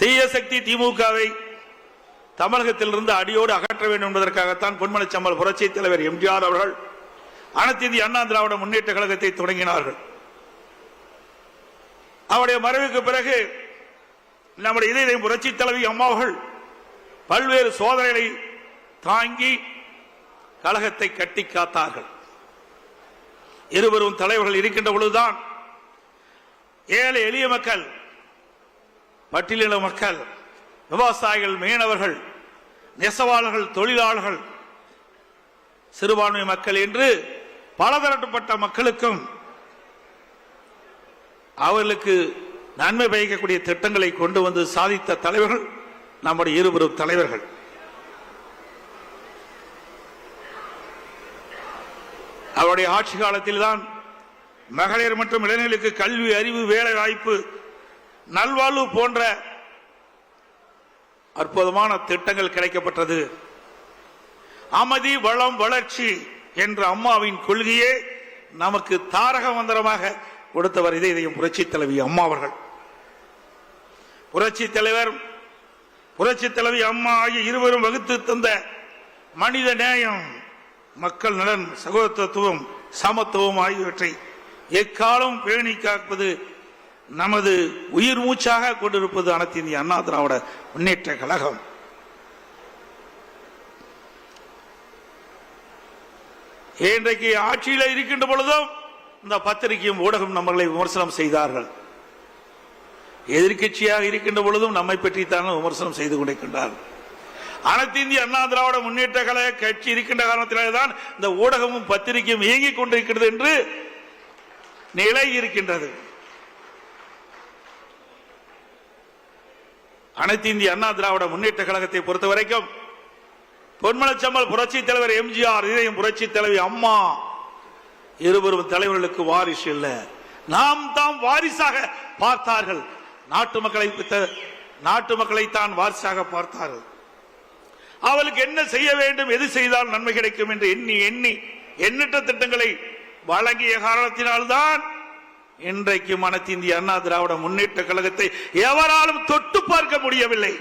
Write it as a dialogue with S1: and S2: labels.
S1: தீய சக்தி திமுகவை தமிழகத்திலிருந்து அடியோடு அகற்ற வேண்டும் என்பதற்காகத்தான் பொன்மனச்செம்மல் புரட்சி தலைவர் எம்ஜிஆர் அவர்கள் அனைத்து இந்திய அண்ணா திராவிட முன்னேற்ற கழகத்தை தொடங்கினார்கள். அவருடைய மறைவுக்கு பிறகு நம்முடைய இதய புரட்சி தலைவி அம்மா அவர்கள் பல்வேறு சோதனைகளை தாங்கி கழகத்தை கட்டி காத்தார்கள். இருவரும் தலைவர்கள் இருக்கின்ற பொழுதுதான் ஏழை எளிய மக்கள், பட்டியலின மக்கள், விவசாயிகள், மீனவர்கள், நெசவாளர்கள், தொழிலாளர்கள், சிறுபான்மை மக்கள் என்று பலதரப்பட்ட மக்களுக்கும் அவர்களுக்கு நன்மை பயக்கக்கூடிய திட்டங்களை கொண்டு வந்து சாதித்த தலைவர்கள் நம்முடைய இருவரும் தலைவர்கள். அவருடைய ஆட்சி காலத்தில் தான் மகளிர் மற்றும் இளைஞர்களுக்கு கல்வி, அறிவு, வேலை வாய்ப்பு, நல்வாழ்வு போன்ற அற்புதமான திட்டங்கள் கிடைக்கப்பட்டது. அமைதி, வளம், வளர்ச்சி என்ற அம்மாவின் கொள்கையே நமக்கு தாரக மந்திரமாக கொடுத்தவர் இதயம் புரட்சி தலைவி அம்மா அவர்கள். புரட்சி தலைவர், புரட்சி தலைவி அம்மா ஆகிய இருவரும் வகுத்து தந்த மனித நேயம், மக்கள் நலன், சகோதரத்துவம், சமத்துவம் ஆகியவற்றை எக்காலம் பேணி காப்பது நமது உயிர் மூச்சாக கொண்டிருப்பது அனைத்து இந்திய அண்ணா திராவிட முன்னேற்ற கழகம். இன்றைக்கு ஆட்சியில் இருக்கின்ற பொழுதும் இந்த பத்திரிகையும் ஊடகம் நம்மளை விமர்சனம் செய்தார்கள். எதிர்கட்சியாக இருக்கின்ற பொழுதும் நம்மை பற்றித்தான் விமர்சனம் செய்து கொண்டிருக்கின்றார்கள். அனைத்து இந்திய அண்ணா திராவிட முன்னேற்ற கழக கட்சி இருக்கின்ற காரணத்தில்தான் இந்த ஊடகமும் பத்திரிகையும் இயங்கிக் கொண்டிருக்கிறது என்று நிலை இருக்கின்றது. அனைத்து இந்திய அண்ணா திராவிட முன்னேற்ற கழகத்தை பொறுத்தவரைக்கும் பொன்மனச்செம்மல் புரட்சி தலைவர் எம்ஜிஆர், இதயம் புரட்சி தலைவி அம்மா இருவரும் தலைவர்களுக்கு வாரிசு இல்ல, நாம் தாம் வாரிசாக பார்த்தார்கள். நாட்டு மக்களை தான் வாரிசாக பார்த்தார்கள். அவளுக்கு என்ன செய்ய வேண்டும், எது செய்தால் நன்மை கிடைக்கும் என்று எண்ணி எண்ணி எண்ணற்ற திட்டங்களை வழங்கிய காரணத்தினால்தான் இன்றைக்கு அனைத்து இந்திய அண்ணா திராவிட முன்னேற்ற கழகத்தை எவராலும் தொட்டு பார்க்க முடியவில்லை.